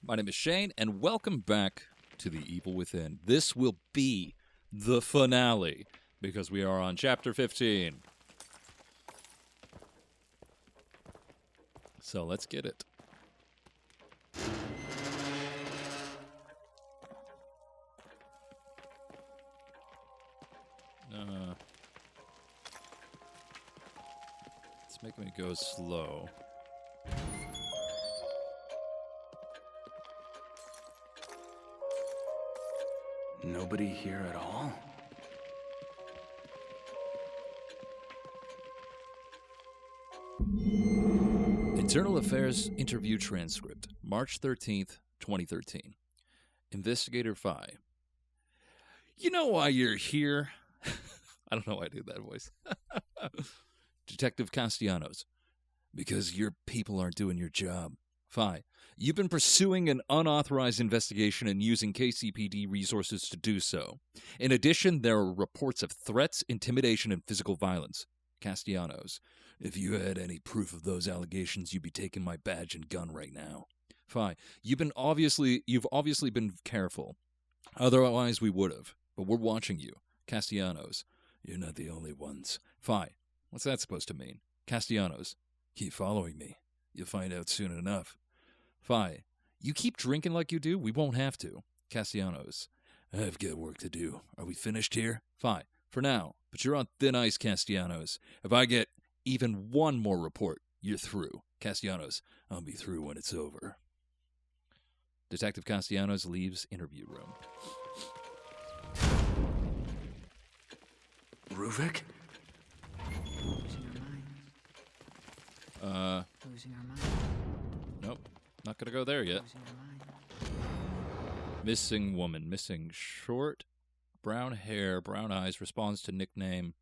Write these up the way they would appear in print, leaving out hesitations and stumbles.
My name is Shane, and welcome back to The Evil Within. This will be the finale, because we are on Chapter 15. So let's get it. It's making me go slow. Nobody here at all? Internal Affairs Interview Transcript, March 13th, 2013. Investigator Phi. You know why you're here? I don't know why I did that voice. Detective Castellanos. Because your people aren't doing your job. Phi. You've been pursuing an unauthorized investigation and using KCPD resources to do so. In addition, there are reports of threats, intimidation, and physical violence. Castellanos. If you had any proof of those allegations, you'd be taking my badge and gun right now. Phi. You've obviously been careful. Otherwise, we would have. But we're watching you. Castellanos. You're not the only ones. Phi. What's that supposed to mean? Castellanos. Keep following me. You'll find out soon enough. Phi. You keep drinking like you do? We won't have to. Castellanos. I've got work to do. Are we finished here? Phi. For now. But you're on thin ice, Castellanos. If I get even one more report, you're through. Castellanos. I'll be through when it's over. Detective Castellanos leaves interview room. Ruvik? Losing our mind. Nope. Not gonna go there yet. Losing our mind. Missing woman. Missing short, brown hair, brown eyes, responds to nickname.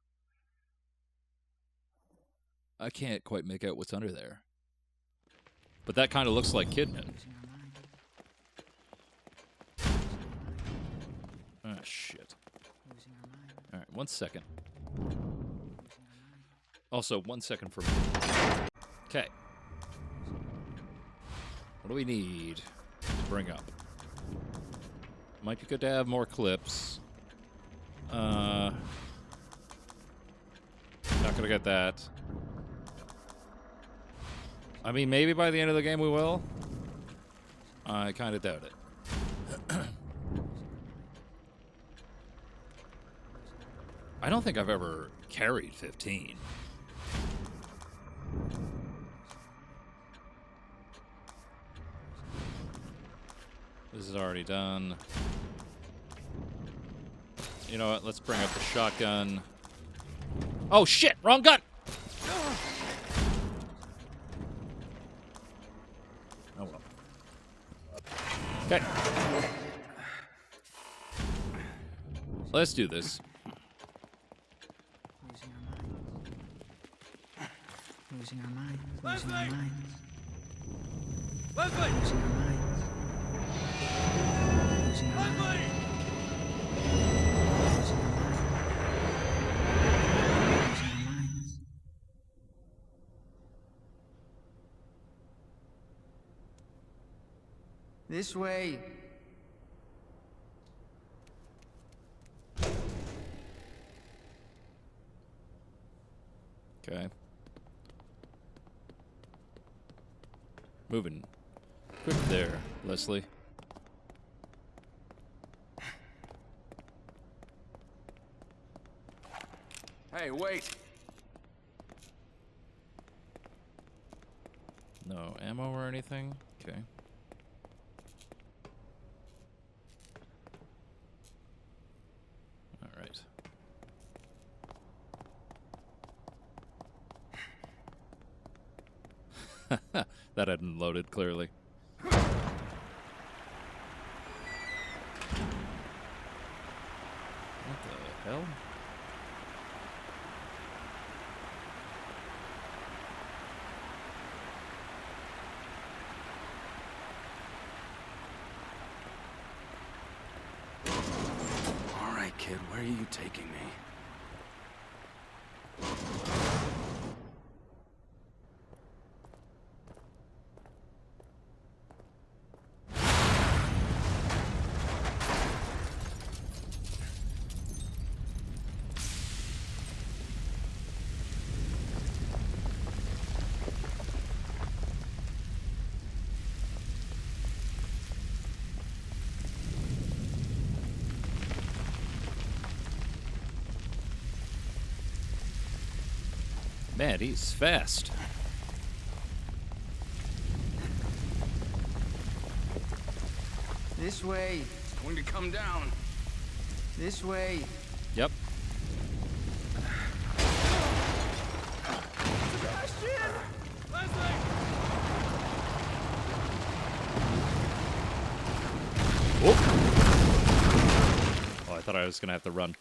I can't quite make out what's under there. But that kind of looks like Kidman. Losing our mind. Ah, shit. Losing our mind. Alright, 1 second. Losing our mind. Also, 1 second for me. Okay. What do we need to bring up? Might be good to have more clips. Not gonna get that. I mean, maybe by the end of the game we will. I kind of doubt it. I don't think I've ever carried 15. This is already done. You know what? Let's bring up the shotgun. Oh shit! Wrong gun! Oh well. Okay. Let's do this. Losing our mind. Losing our mind. Losing our mind. Leslie! Losing our mind. Losing our mind. Leslie! Losing our mind. Losing our minds. This way. Okay. Moving. Quick there, Leslie. Hey, wait! No ammo or anything? Okay. Alright. That hadn't loaded, clearly. What the hell? All right, kid, where are you taking me? Man, he's fast. This way. It's going to come down. This way. Yep. Sebastian! Oh, I thought I was gonna have to run.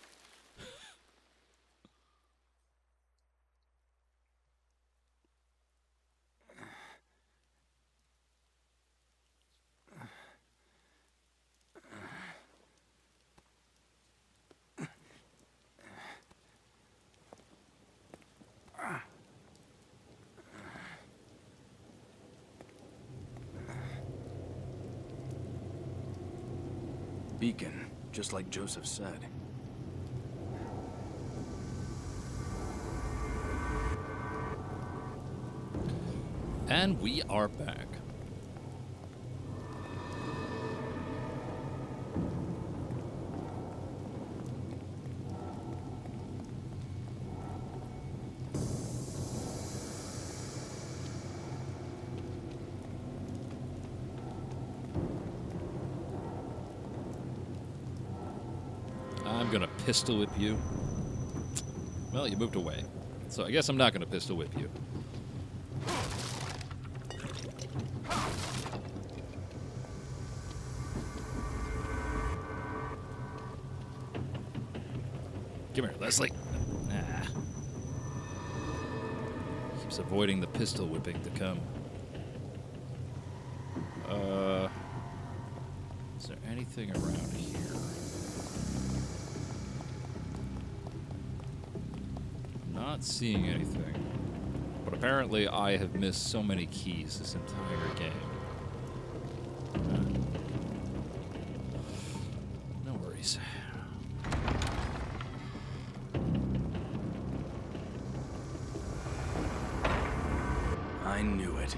Beacon, just like Joseph said. And we are back. I'm gonna pistol whip you. Well, you moved away. So I guess I'm not gonna pistol whip you. Come here, Leslie. Ah. Keeps avoiding the pistol whipping to come. Is there anything around here? Not seeing anything. But apparently I have missed so many keys this entire game. No worries. I knew it.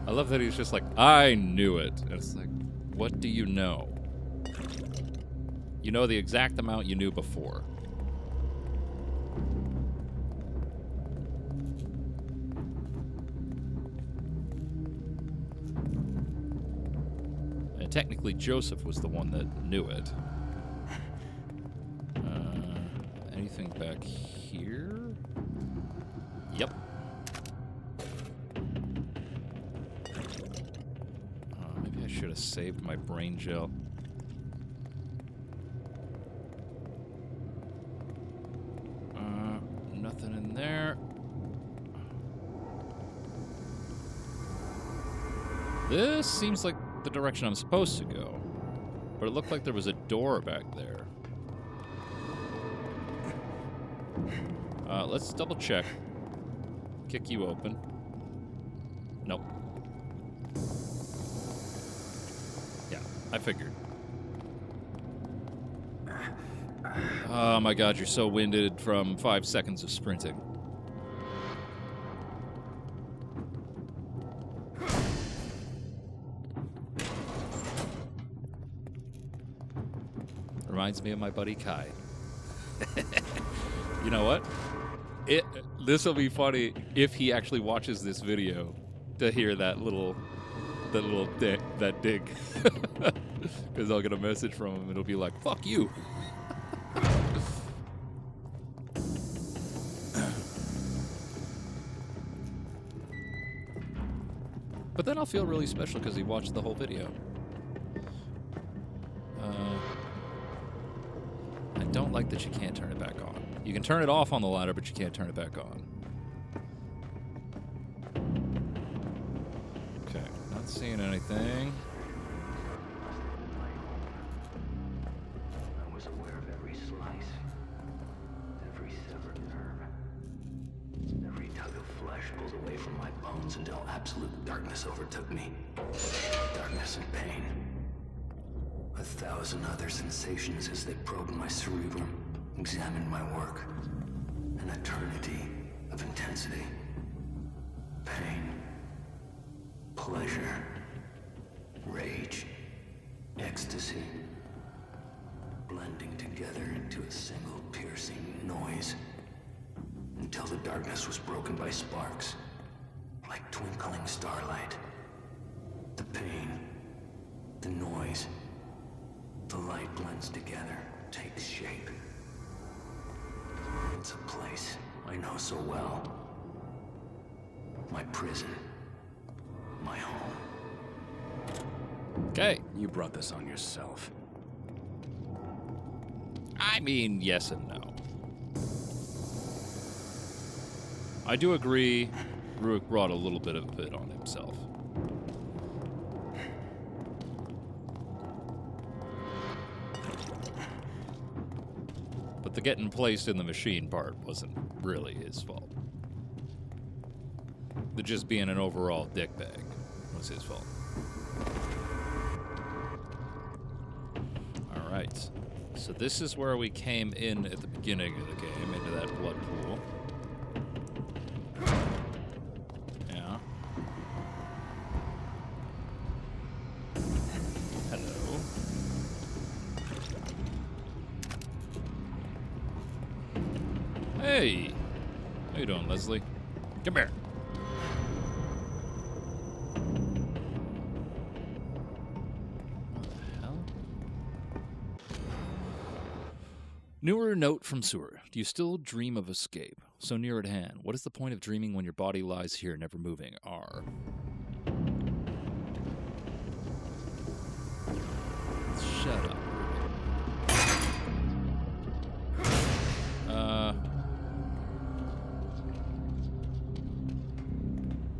I love that he's just like, I knew it. And it's like, what do you know? You know the exact amount you knew before. And technically, Joseph was the one that knew it. Anything back here? Yep. Maybe I should have saved my brain gel. Nothing in there. This seems like the direction I'm supposed to go. But it looked like there was a door back there. Let's double check. Kick you open. Nope. Yeah, I figured. Oh my god, you're so winded from 5 seconds of sprinting. Reminds me of my buddy Kai. You know what? This will be funny if he actually watches this video to hear that dig. Because I'll get a message from him and it'll be like, fuck you. But then I'll feel really special because he watched the whole video. I don't like that you can't turn it back on. You can turn it off on the ladder, but you can't turn it back on. Okay, not seeing anything. I was aware of every slice, every severed nerve, every tug of flesh pulled away from my bones until absolute darkness overtook me. Darkness and pain. 1,000 other sensations as they probed my cerebrum, examined my work. An eternity of intensity. Pain. Pleasure. Rage. Ecstasy. Blending together. together into a single piercing noise. Until the darkness was broken by sparks, like twinkling starlight. The pain, the noise, the light blends together, takes shape. It's a place I know so well. My prison. My home. Okay. You brought this on yourself. I mean, yes and no. I do agree Ruik brought a little bit of it on himself. But the getting placed in the machine part wasn't really his fault. The just being an overall dickbag was his fault. Alright. So this is where we came in at the beginning of the game, into that blood pool. Yeah. Hello. Hey! How you doing, Leslie? Come here. Newer note from Sewer. Do you still dream of escape? So near at hand. What is the point of dreaming when your body lies here, never moving? R. Shut up.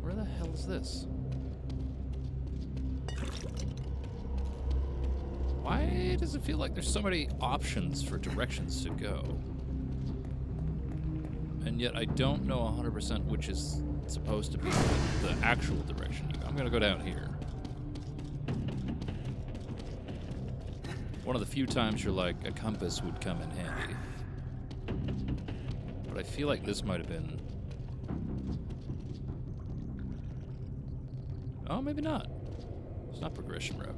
Where the hell is this? Why does it feel like there's so many options for directions to go? And yet I don't know 100% which is supposed to be the actual direction. I'm gonna go down here. One of the few times you're like, a compass would come in handy. But I feel like this might have been... Oh, maybe not. It's not progression route.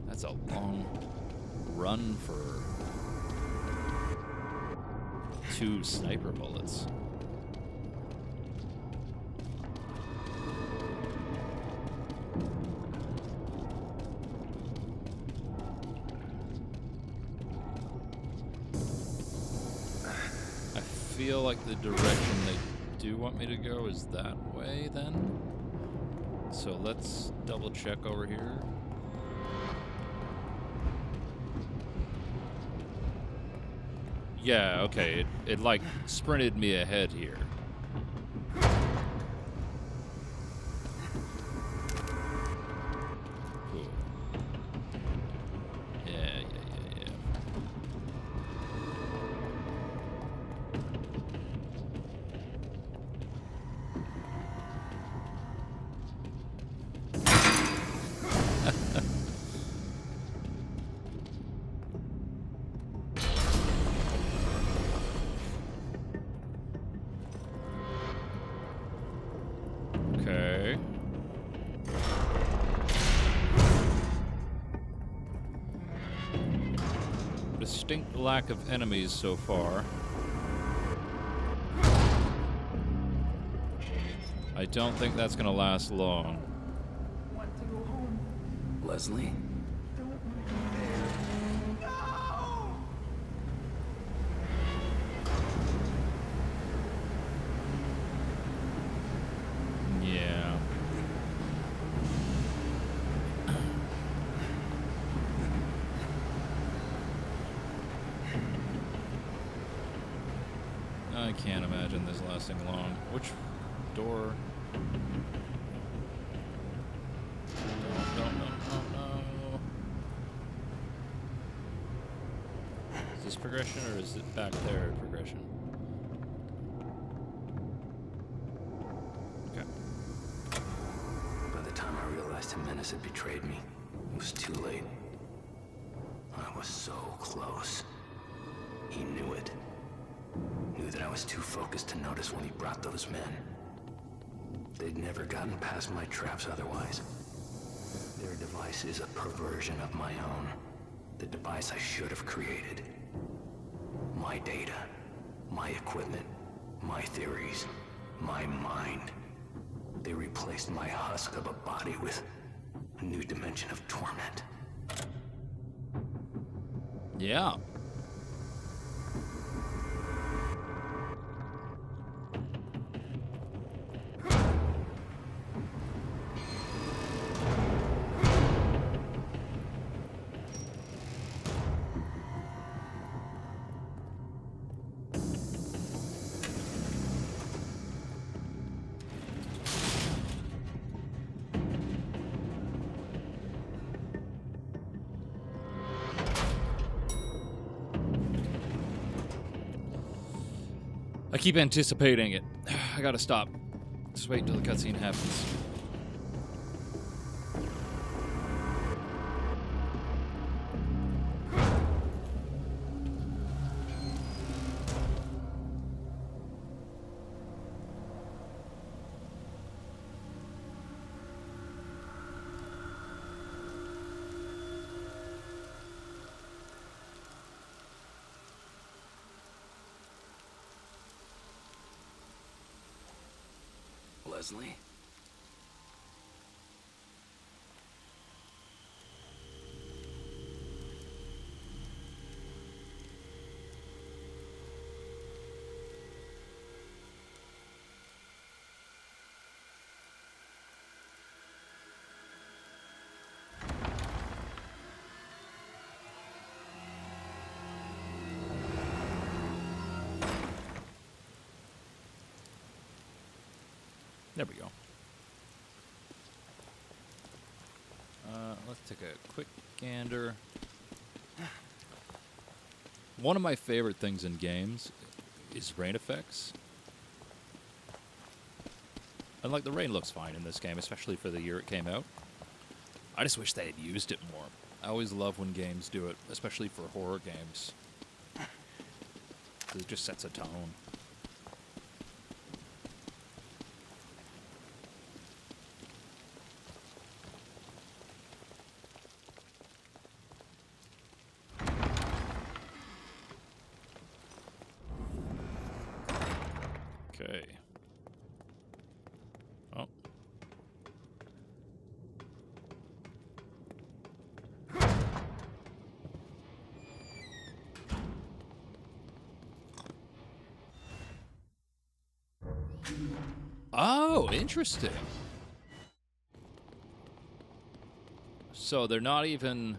That's a long run for 2 sniper bullets. I feel like the direction they do want me to go is that way then. So let's double check over here. Yeah, okay, it like sprinted me ahead here. Cool. Yeah. Okay. Distinct lack of enemies so far. I don't think that's gonna last long. Want to go home? Leslie? Yeah. I can't imagine this lasting long. Which door? No. Is this progression or is it back there progression? Okay. By the time I realized Jimenez had betrayed me, it was too late. I was so close. He knew it. Knew that I was too focused to notice when he brought those men. They'd never gotten past my traps otherwise. Their device is a perversion of my own. The device I should have created. My data, my equipment, my theories, my mind. They replaced my husk of a body with a new dimension of torment. Yeah. I keep anticipating it. I gotta stop. Just wait until the cutscene happens. Leslie? There we go. Let's take a quick gander. One of my favorite things in games is rain effects. And like the rain looks fine in this game, especially for the year it came out. I just wish they had used it more. I always love when games do it, especially for horror games. 'Cause it just sets a tone. Okay. Oh. Oh, interesting. So they're not even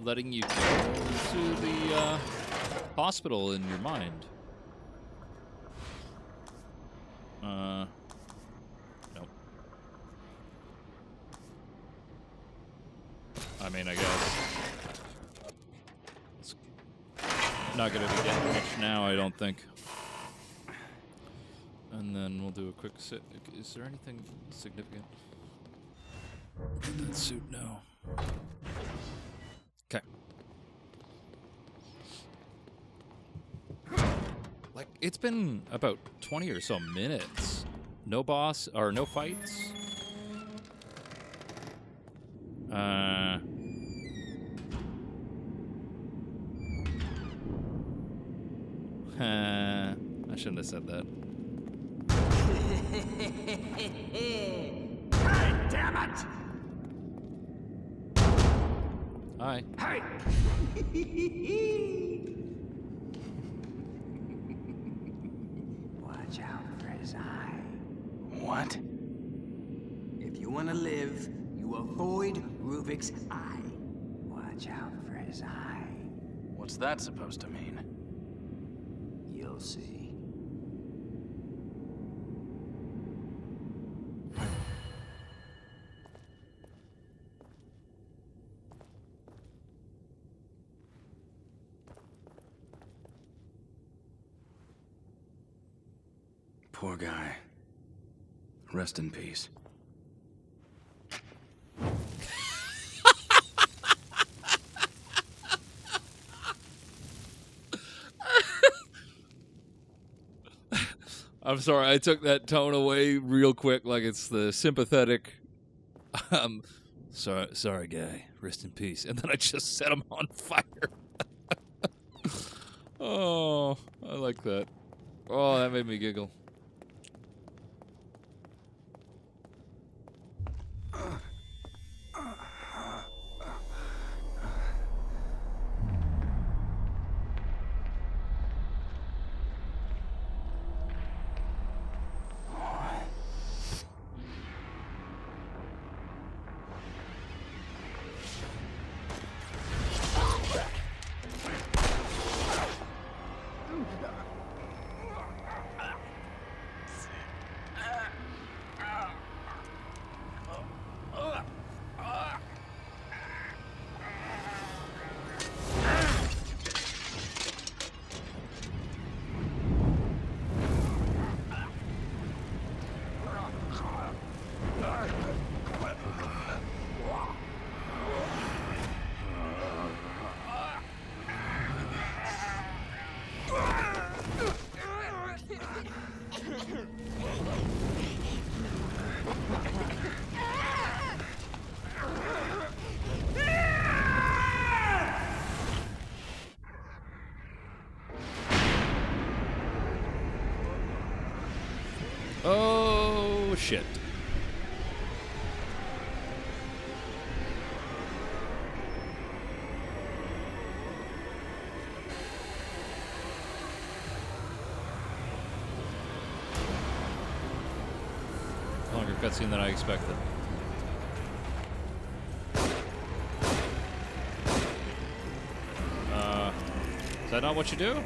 letting you go to the hospital in your mind. Nope. I mean, I guess it's not gonna be getting much now, I don't think. And then we'll do a quick sit. Is there anything significant? That suit, no. Okay. Like, it's been about 20 or so minutes. No boss, or no fights. I shouldn't have said that. God damn it! Hi. Hey! Watch out for his eye. What? If you want to live, you avoid Rubik's eye. Watch out for his eye. What's that supposed to mean? You'll see. Poor guy. Rest in peace. I'm sorry, I took that tone away real quick, like it's the sympathetic. Sorry, guy. Rest in peace. And then I just set him on fire. Oh, I like that. Oh, that made me giggle. Oh, shit. Longer cutscene than I expected. Is that not what you do?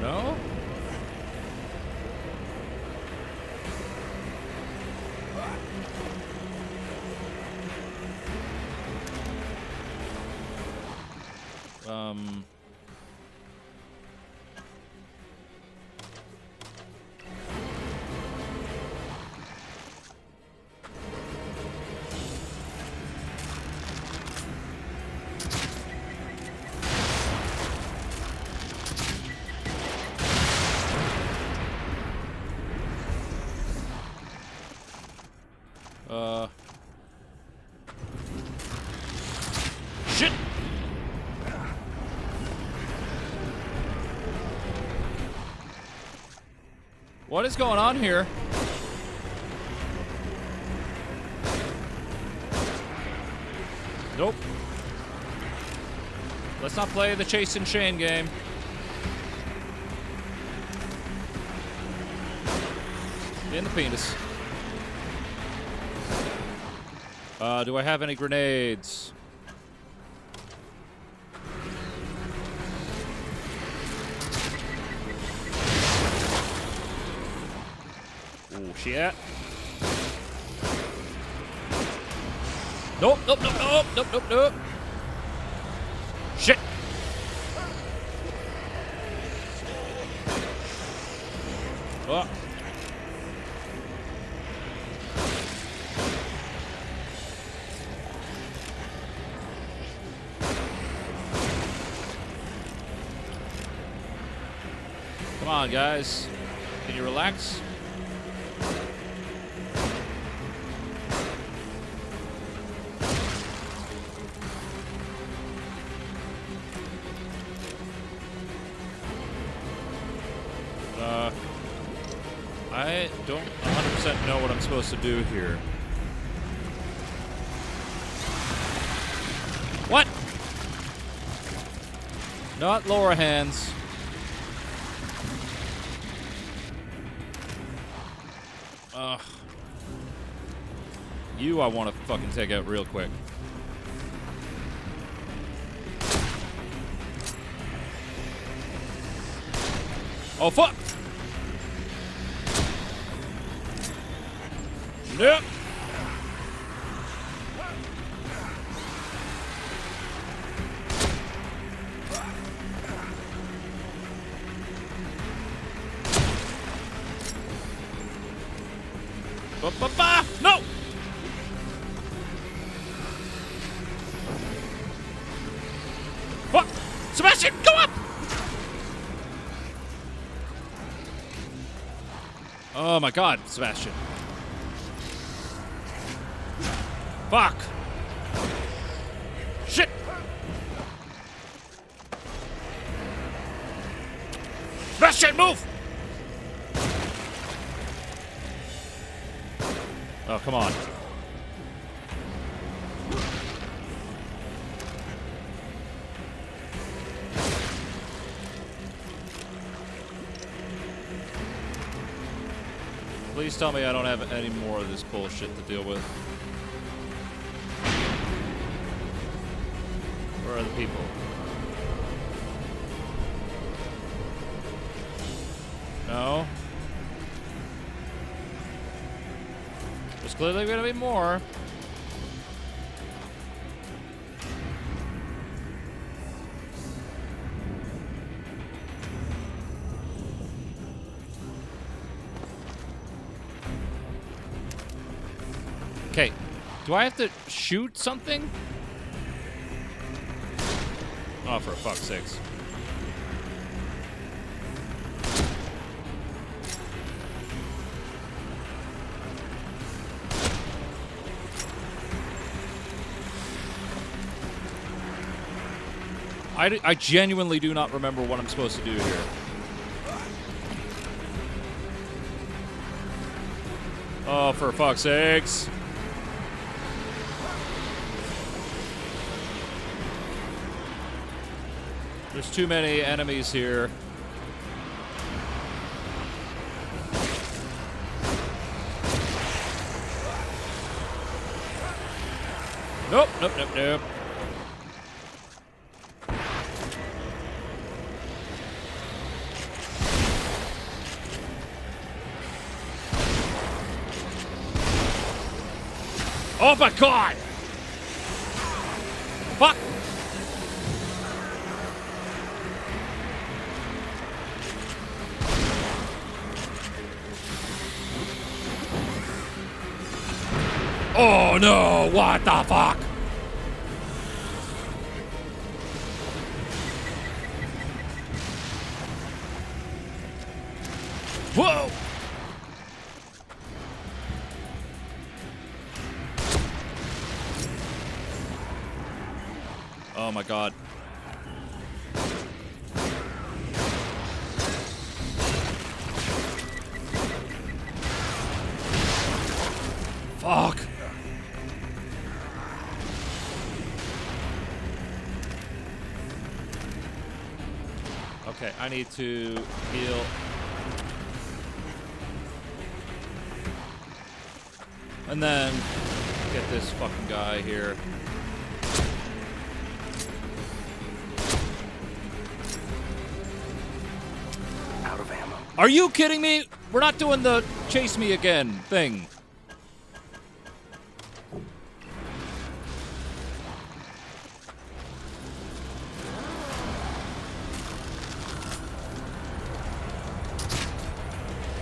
No? Shit! What is going on here? Nope. Let's not play the Chase and Shane game. In the penis. Do I have any grenades? Oh, shit. Nope, nope, nope, nope, nope, nope, nope. Shit. Oh. Come on, guys. Can you relax? I don't 100% know what I'm supposed to do here. What? Not lower hands. You I want to fucking take out real quick. Oh, fuck! Nope. No! Oh my god, Sebastian. Fuck! Shit! Sebastian, move! Oh, come on. Please tell me I don't have any more of this bullshit to deal with. Where are the people? No. There's clearly gonna be more. Okay, do I have to shoot something? Oh, for fuck's sakes. I genuinely do not remember what I'm supposed to do here. Oh, for fuck's sakes. There's too many enemies here. Nope, nope, nope, nope. Oh my god! Fuck! Oh no, what the fuck? Whoa! Oh my god. Fuck. Okay, I need to heal. And then get this fucking guy here. Out of ammo. Are you kidding me? We're not doing the chase me again thing.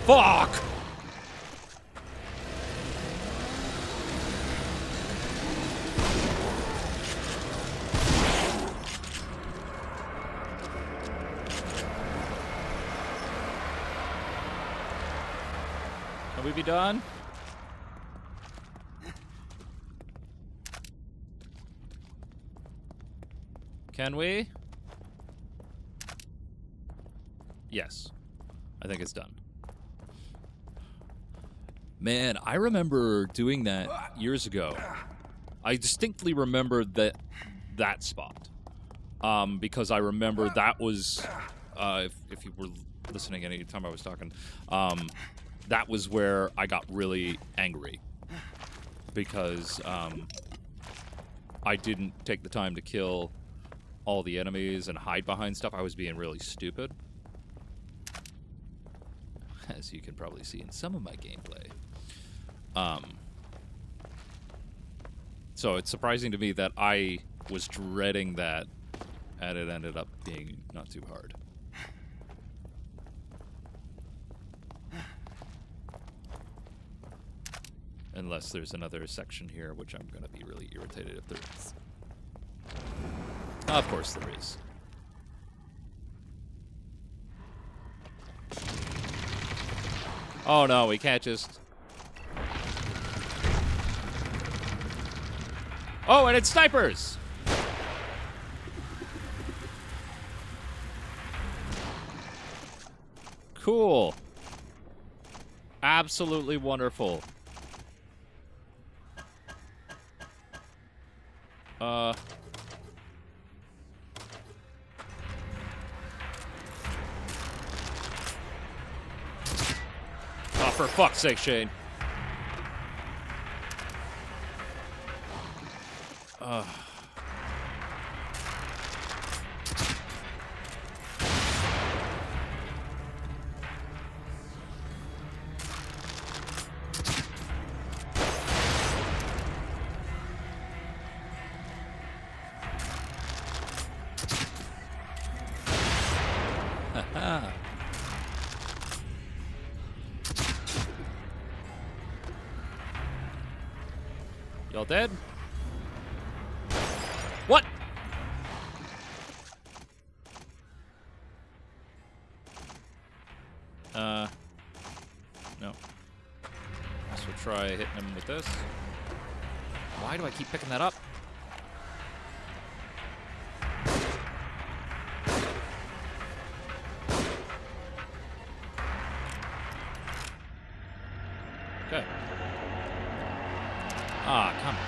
Fuck! Can we be done? Can we? Yes. I think it's done. Man, I remember doing that years ago. I distinctly remember that spot. Because I remember that was, if you were listening any time I was talking, that was where I got really angry. Because I didn't take the time to kill all the enemies and hide behind stuff. I was being really stupid. As you can probably see in some of my gameplay. So it's surprising to me that I was dreading that, and it ended up being not too hard. Unless there's another section here, which I'm going to be really irritated if there is. Of course there is. Oh no, we can't just... Oh, and it's snipers! Cool. Absolutely wonderful. Oh, for fuck's sake, Shane. Y'all dead? What? No. Guess we'll try hitting him with this. Why do I keep picking that up? Okay. Ah, come on.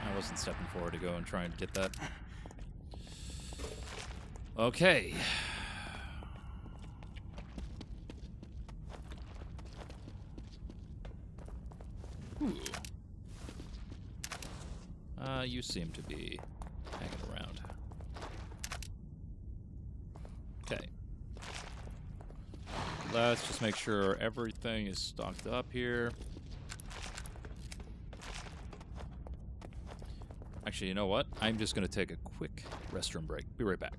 I wasn't stepping forward to go and try and get that. Okay. Ooh. You seem to be hanging around. Okay. Let's just make sure everything is stocked up here. Actually, you know what? I'm just going to take a quick restroom break. Be right back.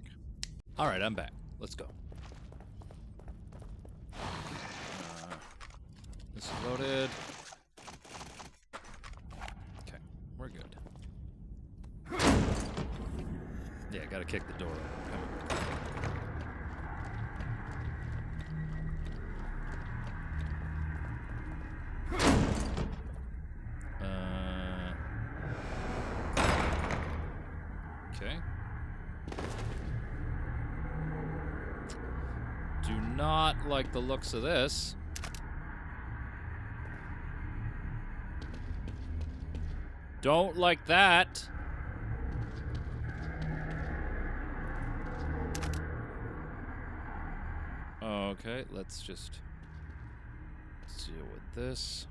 All right, I'm back. Let's go. This is loaded. Okay, we're good. Yeah, gotta kick the door open. Come on. Okay. Do not like the looks of this. Don't like that. Okay, let's just deal with this.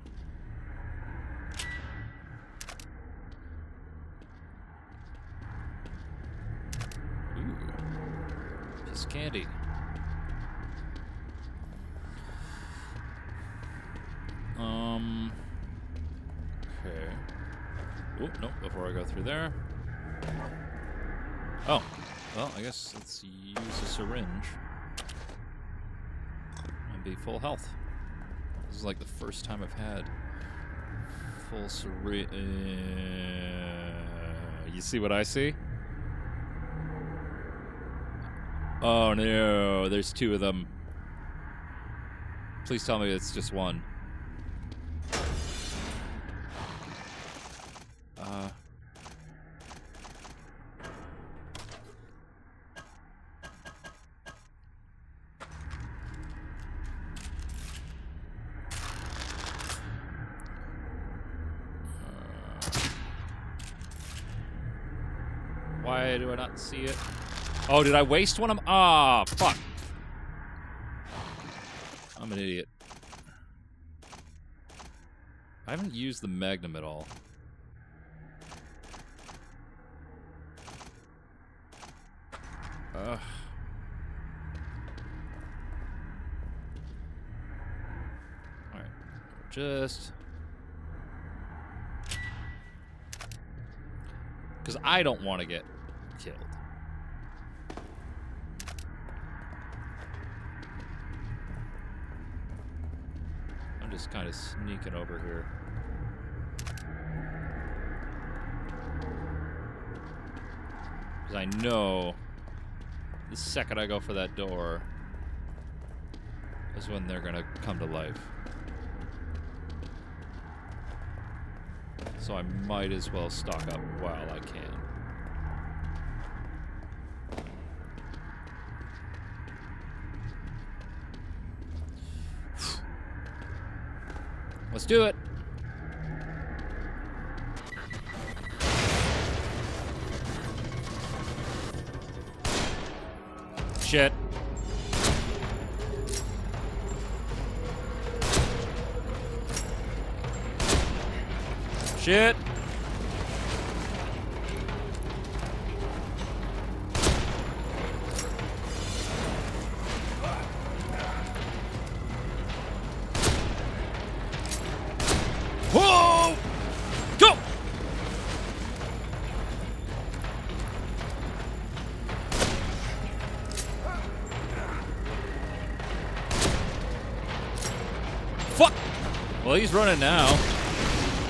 Ooh. Piece of candy. Okay. Oh, no, before I go through there. Oh, well, I guess let's use a syringe. And be full health. This is like the first time I've had full syringe. You see what I see? Oh no, there's two of them. Please tell me it's just one. Why do I not see it? Oh, did I waste one of them? Ah, fuck. I'm an idiot. I haven't used the Magnum at all. Ugh. Alright. Just... because I don't want to get killed. I'm just kind of sneaking over here. Because I know the second I go for that door, is when they're gonna come to life. So I might as well stock up while I can. Let's do it. Shit. Shit. Whoa! Go! Fuck! Well, he's running now.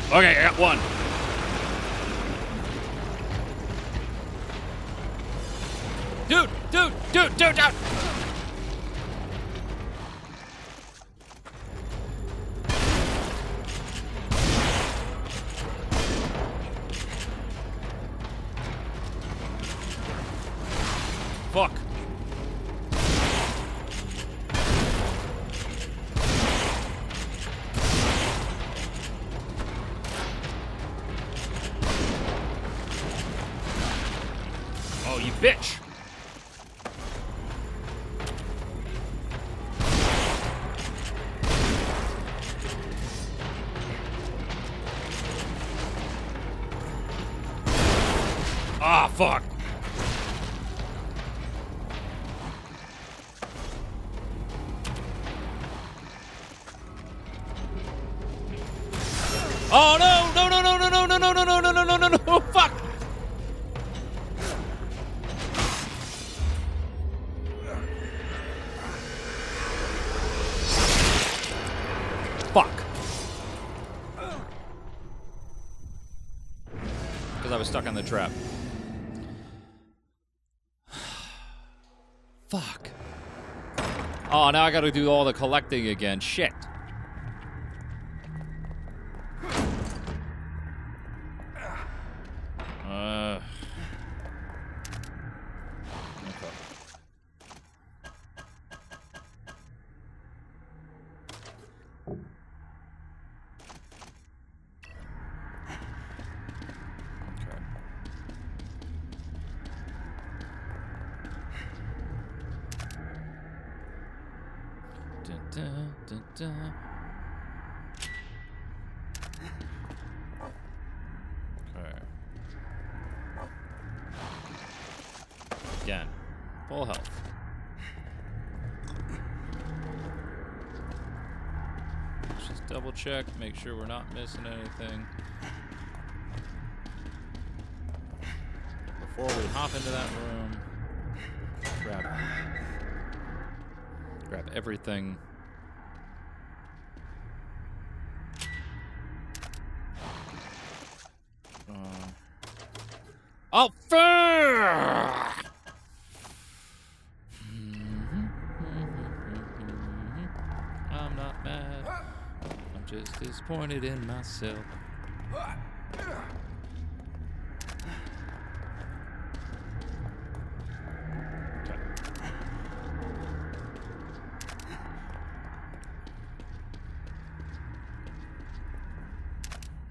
Okay, I got one. Dude! Fuck. Oh, you bitch. Ah, fuck. Oh no, fuck! Fuck. Because I was stuck on the trap. Fuck. Oh, now I gotta do all the collecting again. Shit. Okay. Again, full health. Let's just double check, make sure we're not missing anything. Before we hop into that room, grab everything. Oh, fair! I'm not mad. I'm just disappointed in myself. Okay.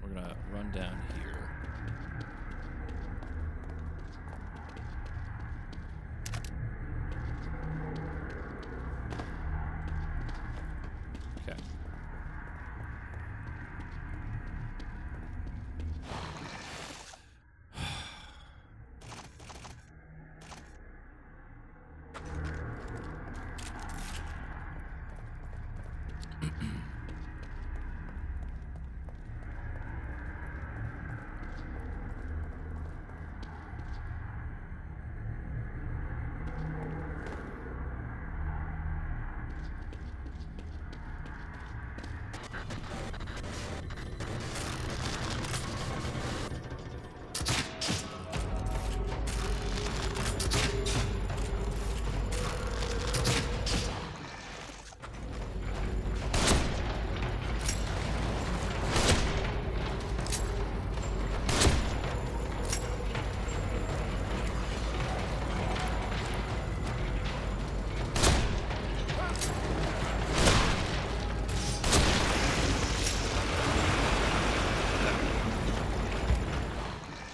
We're gonna run down here.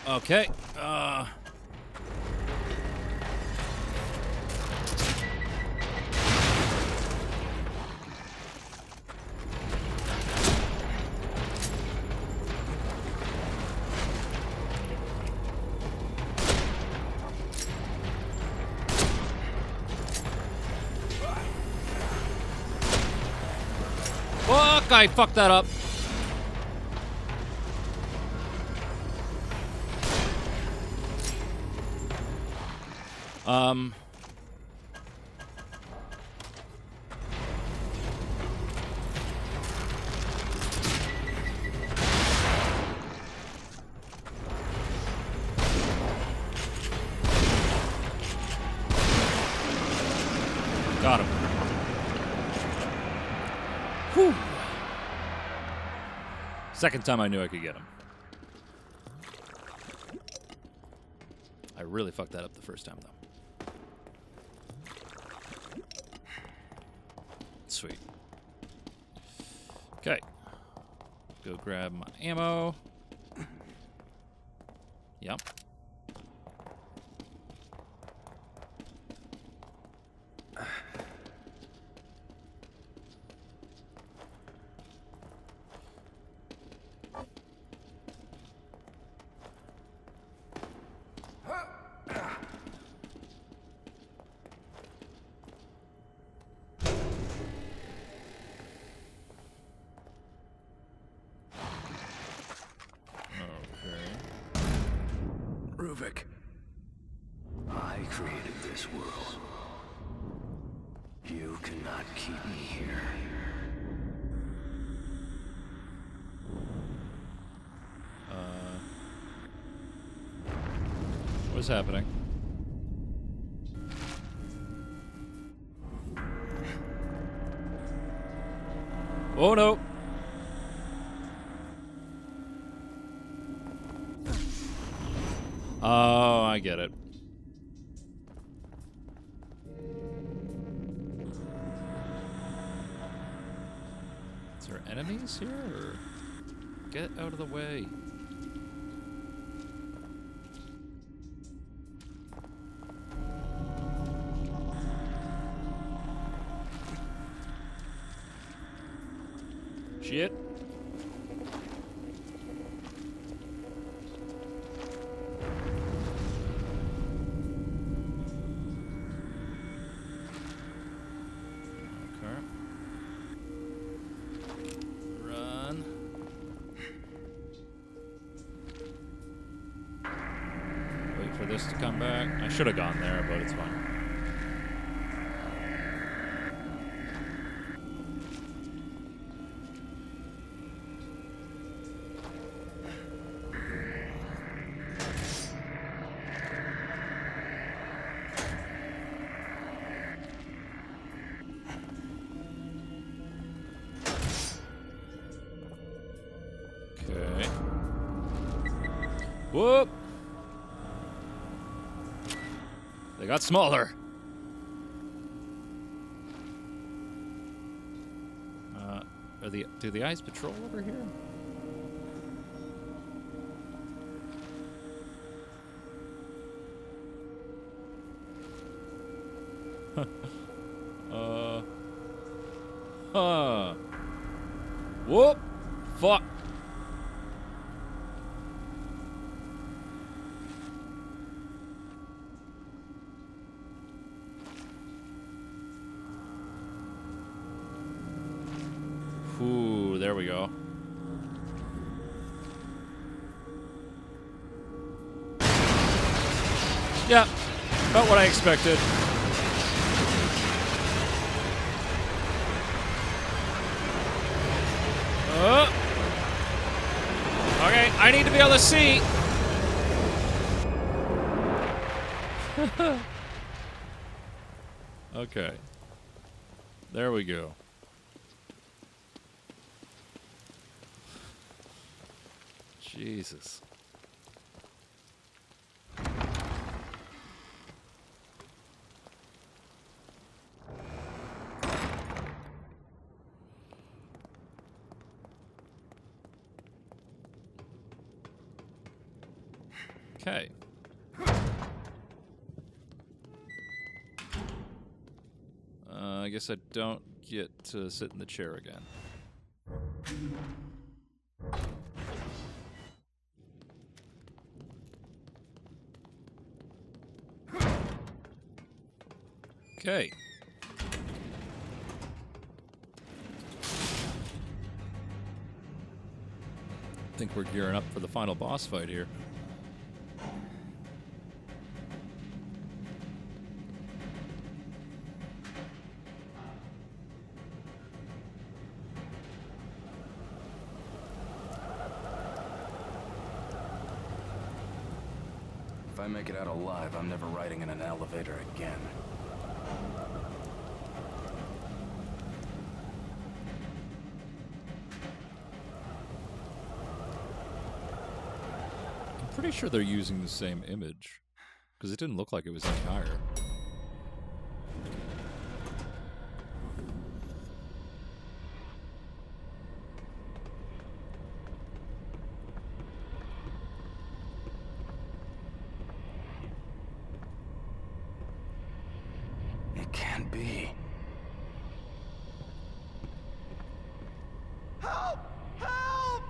Okay. Fuck, I fucked that up. Got him. Whew. Second time I knew I could get him. I really fucked that up the first time, though. Sweet. Okay. Go grab my ammo. Yep. Ruvik. I created this world. You cannot keep me here. What's happening? Oh no! Oh, I get it. Is there enemies here? Or get out of the way. Shit. To come back. I should have gone there, but it's fine. Okay. Whoop! They got smaller. Do the eyes patrol over here? Whoop! Fuck! Ooh, there we go. Yeah, about what I expected. Okay, I need to be able to see. Okay. There we go. Jesus. Okay. I guess I don't get to sit in the chair again. Okay. I think we're gearing up for the final boss fight here. If I make it out alive, I'm never riding in an elevator again. I'm pretty sure they're using the same image, because it didn't look like it was any higher. It can't be. Help! Help!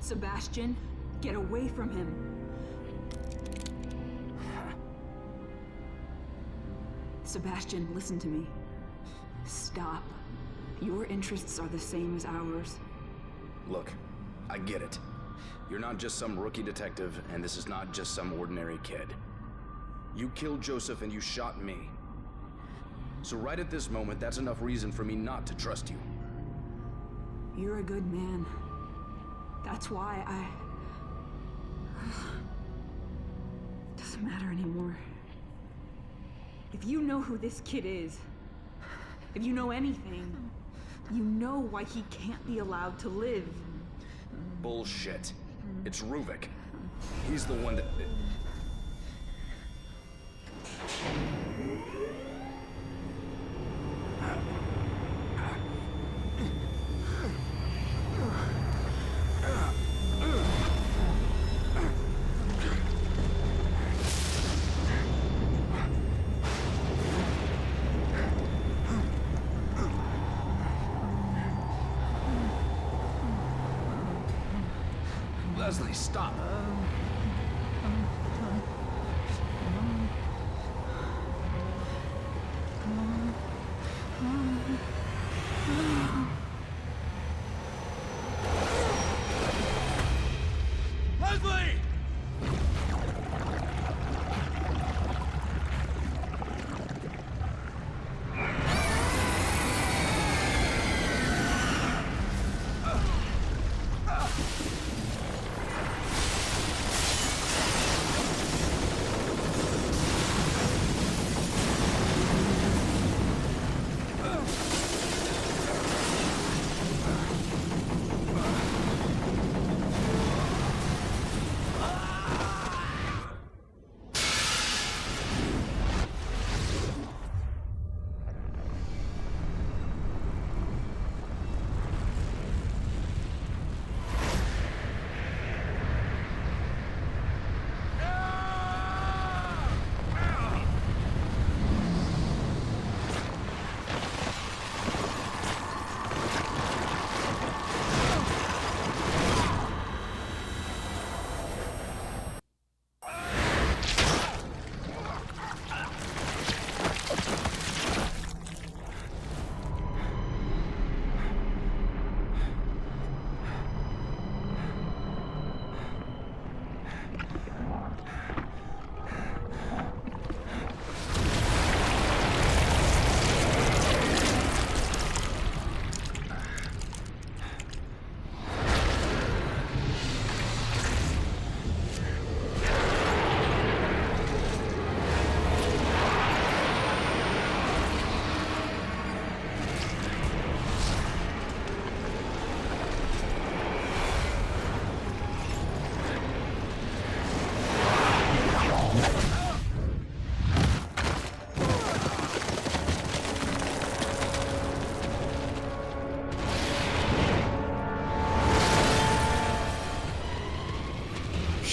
Sebastian, get away from him. Sebastian, listen to me. Stop. Your interests are the same as ours. Look, I get it. You're not just some rookie detective, and this is not just some ordinary kid. You killed Joseph and you shot me. So right at this moment, that's enough reason for me not to trust you. You're a good man. That's why Doesn't matter anymore. If you know who this kid is, if you know anything, you know why he can't be allowed to live. Bullshit. It's Ruvik. He's the one that... Leslie, stop! Leslie!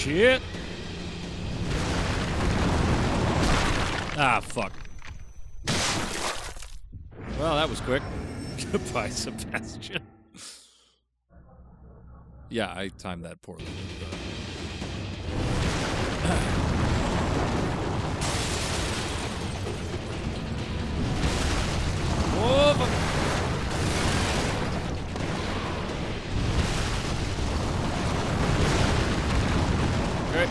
shit. Ah, fuck. Well, that was quick. Goodbye, Sebastian. Yeah, I timed that poorly. Whoa, fuck. Great.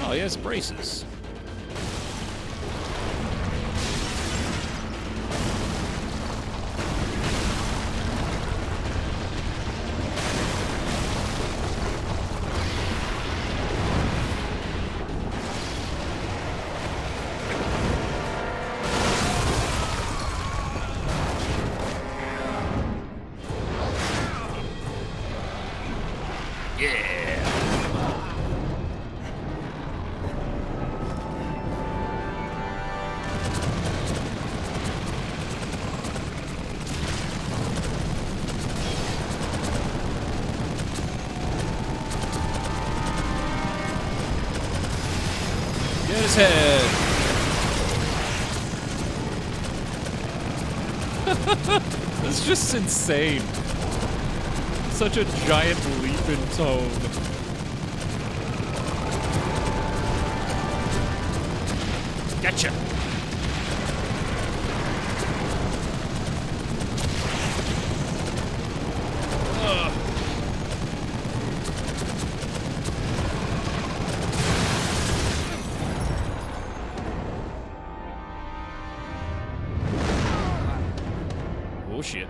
Oh, he has braces. His head. It's just insane. Such a giant leap in tone. Gotcha. Oh shit.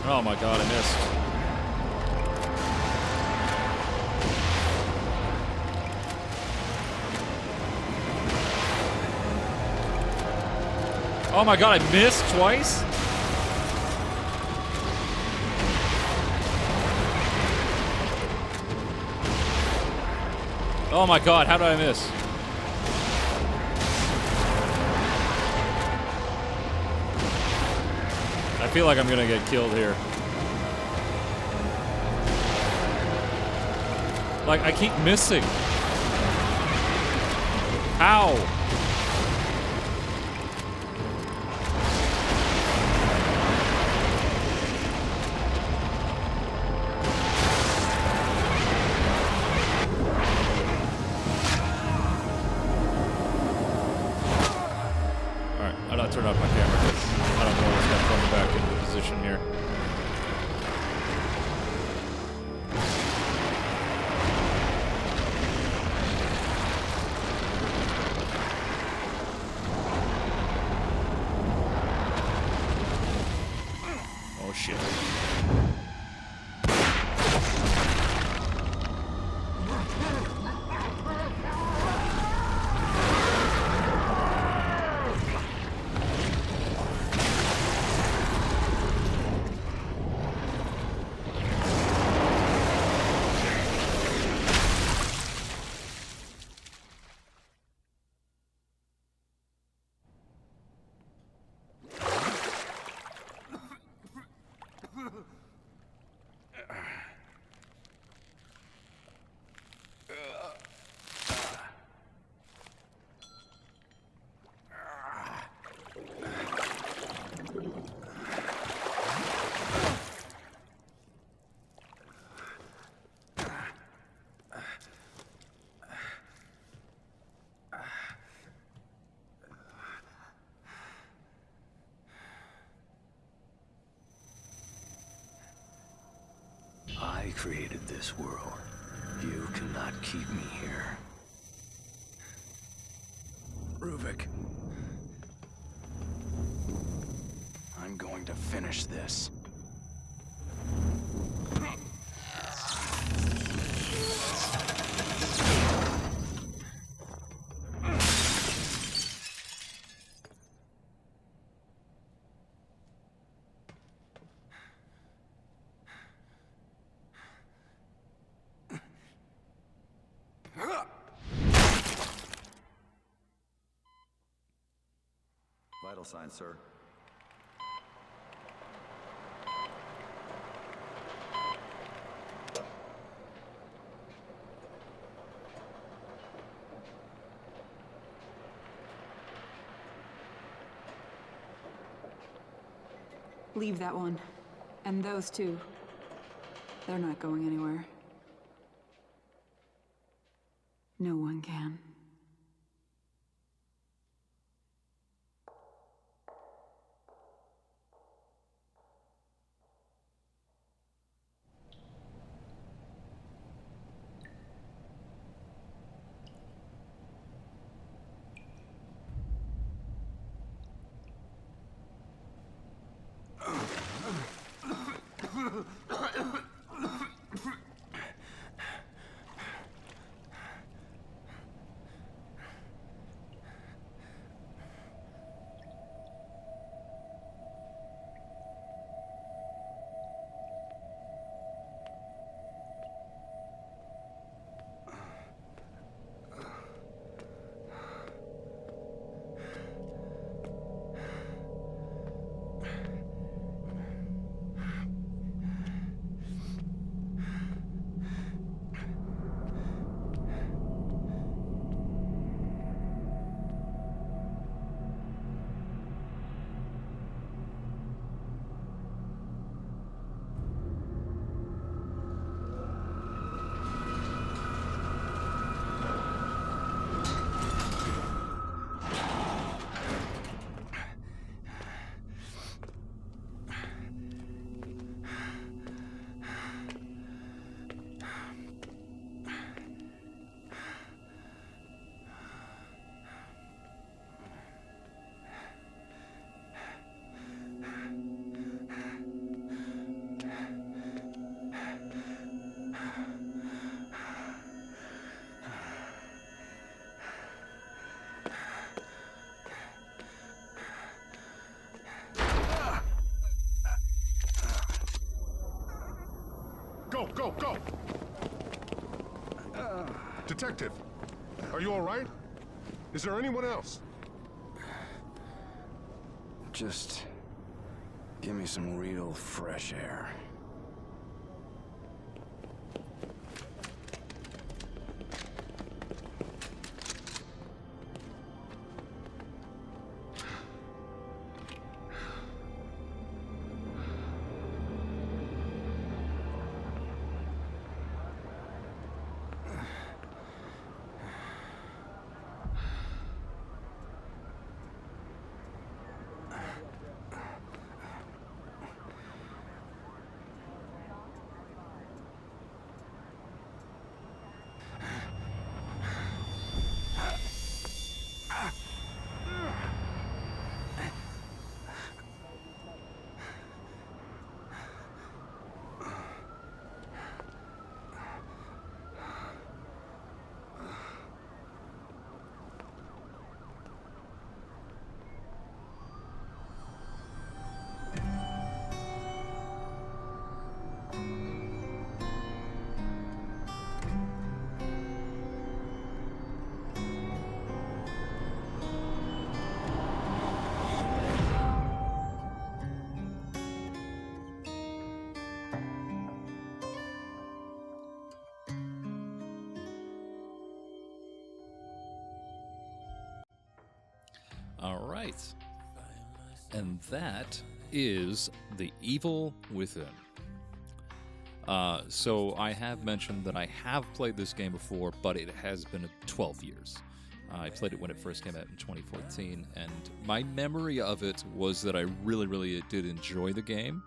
Oh my god, I missed. Oh my god, I missed twice? Oh my god, how did I miss? I feel like I'm gonna get killed here. Like, I keep missing. How? Alright, I gotta turn off my camera because I don't know what's gonna throw me back into position here. Oh shit. I created this world. You cannot keep me here. Ruvik. I'm going to finish this. Vital signs, sir. Leave that one. And those two. They're not going anywhere. No one can. Go, go! Detective, are you all right? Is there anyone else? Just give me some real fresh air. All right. And that is The Evil Within. So I have mentioned that I have played this game before, but it has been 12 years. I played it when it first came out in 2014, and my memory of it was that I really, really did enjoy the game.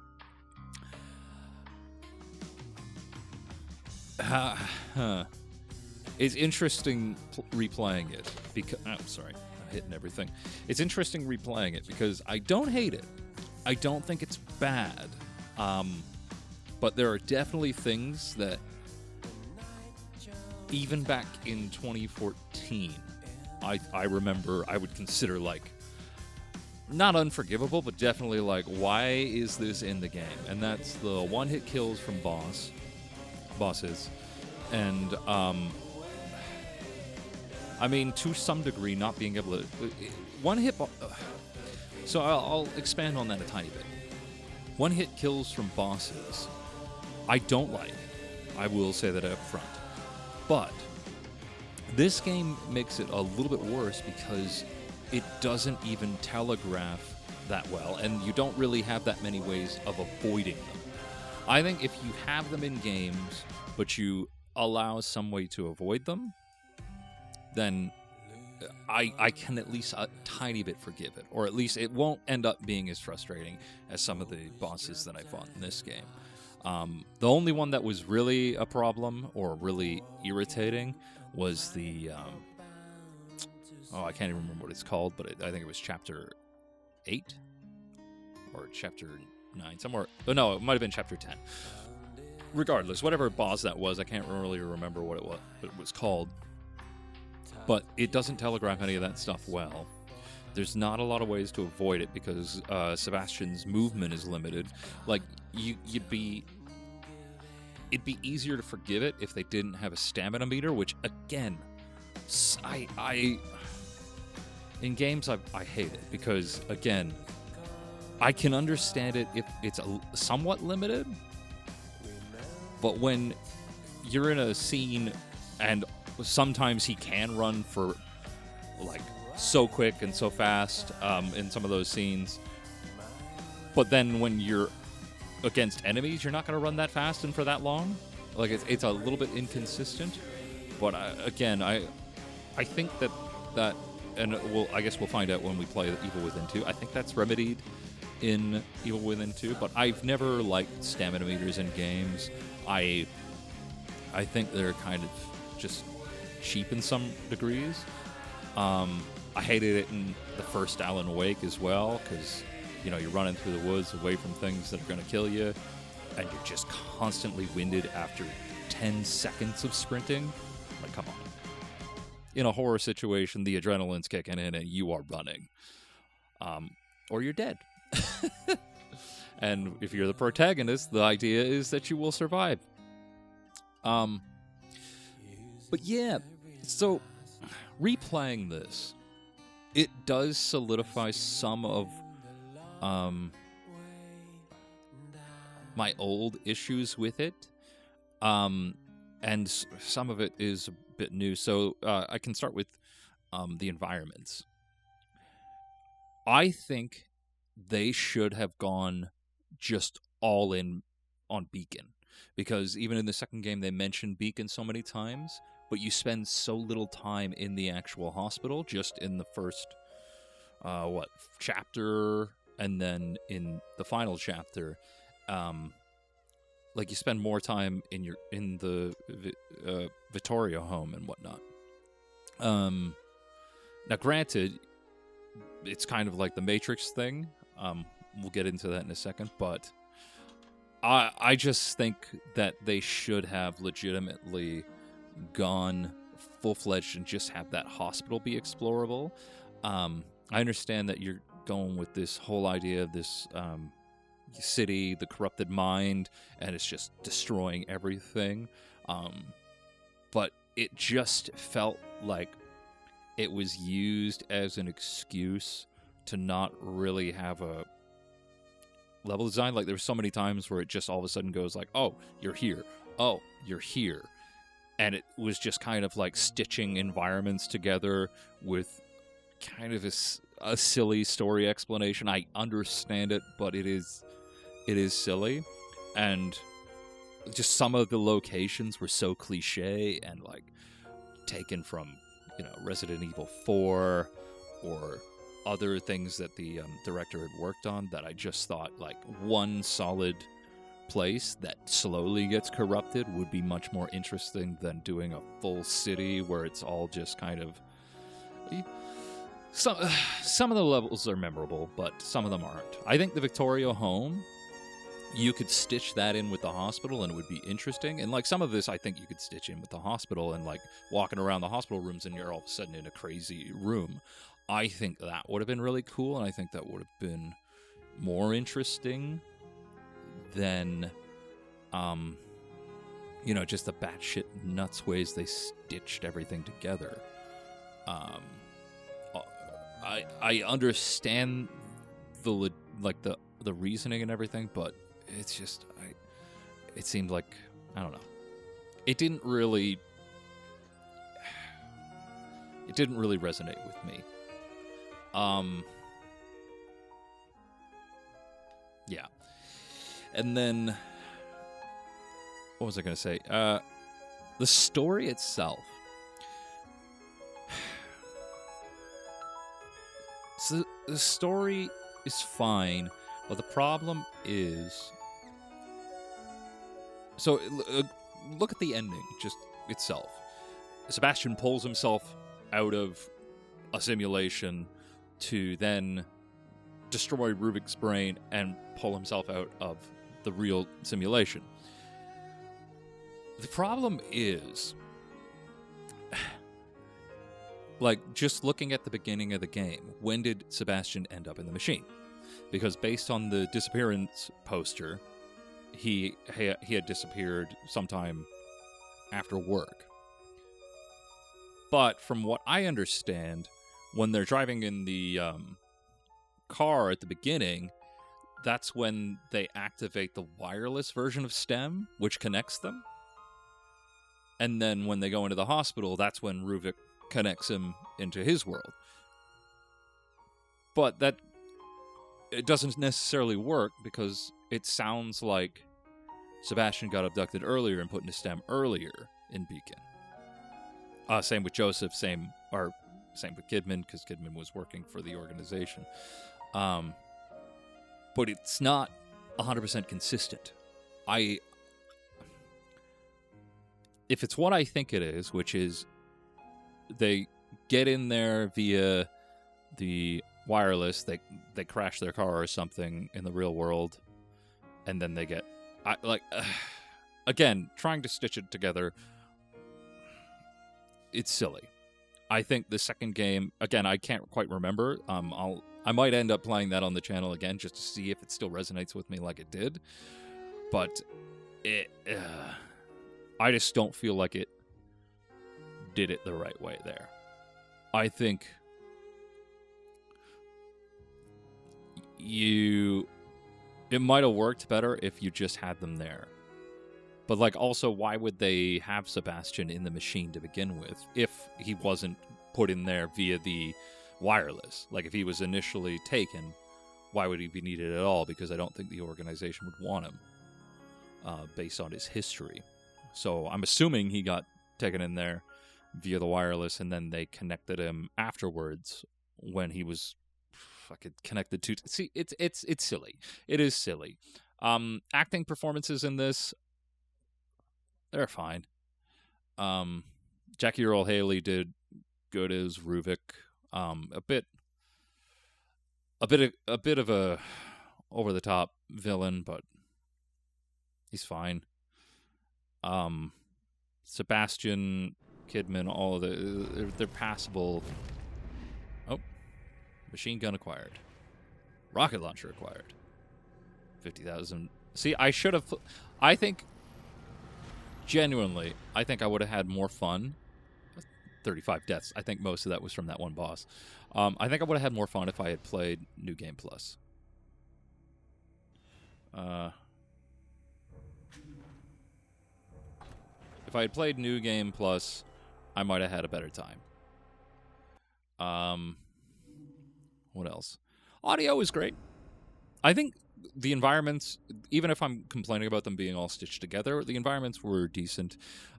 It's interesting replaying it because I'm sorry, I'm hitting everything. It's interesting replaying it because I don't hate it. I don't think it's bad. But there are definitely things that even back in 2014, I remember I would consider like not unforgivable, but definitely like, why is this in the game? And that's the one-hit kills from bosses, and I mean, to some degree, not being able to one-hit. So I'll expand on that a tiny bit. One-hit kills from bosses, I don't like. I will say that up front. But this game makes it a little bit worse because it doesn't even telegraph that well, and you don't really have that many ways of avoiding them. I think if you have them in games, but you allow some way to avoid them, then I can at least a tiny bit forgive it, or at least it won't end up being as frustrating as some of the bosses that I fought in this game. The only one that was really a problem or really irritating was the I can't even remember what it's called, but I think it was chapter 8 or chapter 9 somewhere. Oh, no, it might have been chapter 10. Regardless, whatever boss that was, I can't really remember what it was called. But it doesn't telegraph any of that stuff well. There's not a lot of ways to avoid it because Sebastian's movement is limited. Like, it'd be easier to forgive it if they didn't have a stamina meter, which, again, in games, I hate it because, again, I can understand it if it's somewhat limited, but when you're in a scene and sometimes he can run for, like, so quick and so fast in some of those scenes, but then when you're against enemies, you're not going to run that fast and for that long. Like, it's a little bit inconsistent, but again, I think that and I guess we'll find out when we play Evil Within 2. I think that's remedied in Evil Within 2, but I've never liked stamina meters in games. I think they're kind of just cheap in some degrees. I hated it in the first Alan Wake as well, because, you know, you're running through the woods away from things that are going to kill you, and you're just constantly winded after 10 seconds of sprinting. Like, come on. In a horror situation, the adrenaline's kicking in and you are running. Or you're dead. And if you're the protagonist, the idea is that you will survive. But yeah, so replaying this, it does solidify some of my old issues with it. And some of it is a bit new. So I can start with the environments. I think they should have gone just all in on Beacon, because even in the second game they mentioned Beacon so many times, but you spend so little time in the actual hospital, just in the first chapter, and then in the final chapter. Like, you spend more time in the Vittorio home and whatnot. Now, granted, it's kind of like the Matrix thing. We'll get into that in a second, but I just think that they should have legitimately gone full-fledged and just have that hospital be explorable. I understand that you're going with this whole idea of this city, the corrupted mind, and it's just destroying everything. But it just felt like it was used as an excuse to not really have a level design. Like, there were so many times where it just all of a sudden goes like, oh, you're here. Oh, you're here. And it was just kind of like stitching environments together with kind of a silly story explanation. I understand it, but it is silly. And just some of the locations were so cliche and, like, taken from, Resident Evil 4 or other things that the director had worked on, that I just thought, like, one solid place that slowly gets corrupted would be much more interesting than doing a full city where it's all just kind of... Some of the levels are memorable, but some of them aren't. I think the Victoria home, you could stitch that in with the hospital and it would be interesting. And like some of this, I think you could stitch in with the hospital and like walking around the hospital rooms and you're all of a sudden in a crazy room. I think that would have been really cool, and I think that would have been more interesting than, just the batshit nuts ways they stitched everything together. I understand the reasoning and everything, but it's just it seemed like, I don't know. It didn't really resonate with me. Yeah. And then what was I going to say? The story itself. So the story is fine, but the problem is... So, look at the ending, just itself. Sebastian pulls himself out of a simulation to then destroy Rubik's brain and pull himself out of the real simulation. The problem is... just looking at the beginning of the game, when did Sebastian end up in the machine? Because based on the disappearance poster, he had disappeared sometime after work. But from what I understand, when they're driving in the car at the beginning, that's when they activate the wireless version of STEM, which connects them. And then when they go into the hospital, that's when Ruvik connects him into his world. But it doesn't necessarily work, because it sounds like Sebastian got abducted earlier and put into STEM earlier in Beacon. Same with Joseph, same with Kidman, because Kidman was working for the organization. But it's not 100% consistent. If it's what I think it is, which is they get in there via the wireless, they crash their car or something in the real world, and then they get... again, trying to stitch it together, it's silly. I think the second game, again, I can't quite remember. I might end up playing that on the channel again just to see if it still resonates with me like it did. But I just don't feel like it did it the right way there. I think it might have worked better if you just had them there. But also, why would they have Sebastian in the machine to begin with if he wasn't put in there via the wireless? If he was initially taken, why would he be needed at all? Because I don't think the organization would want him, based on his history. So I'm assuming he got taken in there via the wireless, and then they connected him afterwards when he was fucking connected to... See, it's silly. It is silly. Acting performances in this, they're fine. Jackie Earle Haley did good as Ruvik. A bit of a over the top villain, but he's fine. Sebastian, Kidman, all of they're passable. Oh, machine gun acquired. Rocket launcher acquired. 50,000. See, I should have... I think, genuinely, I think I would have had more fun. 35 deaths. I think most of that was from that one boss. I think I would have had more fun if I had played New Game Plus. If I had played New Game Plus, I might have had a better time. What else? Audio is great. I think the environments, even if I'm complaining about them being all stitched together, the environments were decent.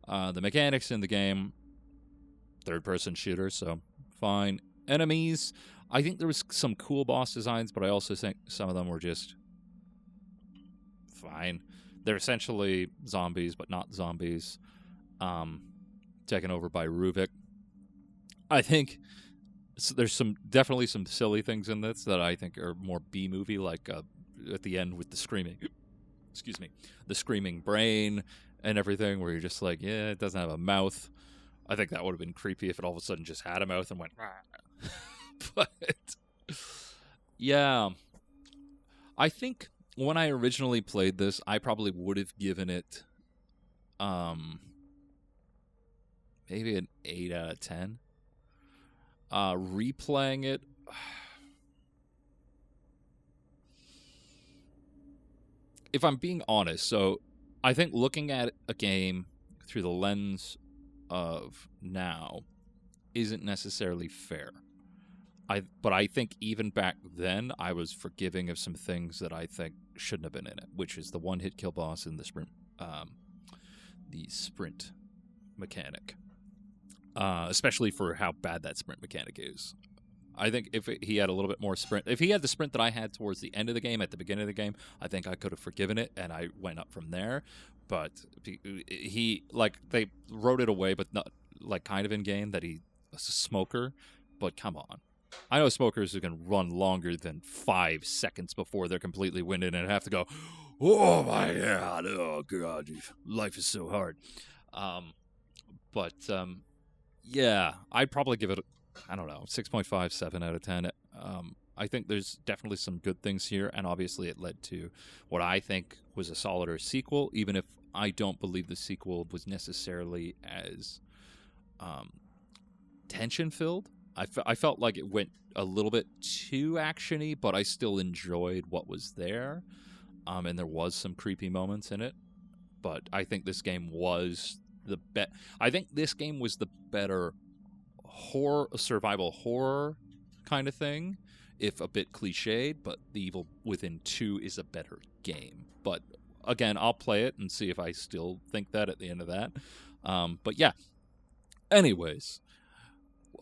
The mechanics in the game, third-person shooter, so fine. Enemies, I think there was some cool boss designs, but I also think some of them were just fine. they're essentially zombies, but not zombies, taken over by Ruvik. I think there's definitely some silly things in this that I think are more B-movie, like at the end with the screaming, the screaming brain and everything, where you're just like, yeah, it doesn't have a mouth. I think that would have been creepy if it all of a sudden just had a mouth and went, but yeah, I think when I originally played this, I probably would have given it maybe an 8 out of 10. Replaying it, if I'm being honest, so I think looking at a game through the lens of now isn't necessarily fair. But I think even back then, I was forgiving of some things that I think shouldn't have been in it, which is the one-hit kill boss and the sprint mechanic, especially for how bad that sprint mechanic is. I think if he had a little bit more sprint, if he had the sprint that I had towards the end of the game, at the beginning of the game, I think I could have forgiven it, and I went up from there. But they wrote it away, but not like kind of in game that he's a smoker. But come on. I know smokers who can run longer than 5 seconds before they're completely winded and have to go, oh my God, oh God, life is so hard. Yeah, I'd probably give it, I don't know, 6.5, 7 out of 10. I think there's definitely some good things here, and obviously it led to what I think was a solider sequel, even if I don't believe the sequel was necessarily as tension-filled. I felt like it went a little bit too action-y, but I still enjoyed what was there, and there was some creepy moments in it. But I think this game was the better survival horror kind of thing, if a bit cliched. But The Evil Within 2 is a better game. But again, I'll play it and see if I still think that at the end of that. But yeah. Anyways.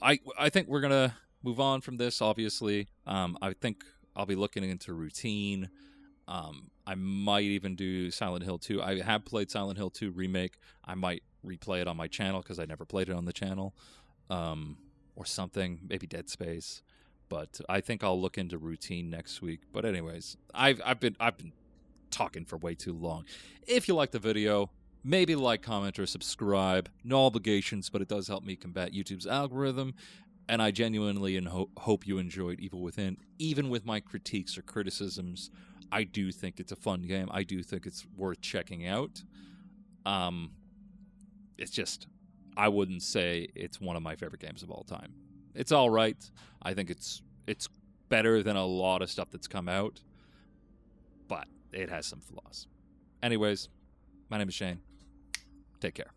I think we're going to move on from this, obviously. I think I'll be looking into Routine. I might even do Silent Hill 2. I have played Silent Hill 2 Remake. I might replay it on my channel because I never played it on the channel. Or something, maybe Dead Space. But I think I'll look into Routine next week. But anyways, I've been talking for way too long. If you like the video, maybe like, comment, or subscribe. No obligations, but it does help me combat YouTube's algorithm. And I genuinely hope you enjoyed Evil Within. Even with my critiques or criticisms, I do think it's a fun game. I do think it's worth checking out. It's just, I wouldn't say it's one of my favorite games of all time. It's all right. I think it's better than a lot of stuff that's come out. But it has some flaws. Anyways, my name is Shane. Take care.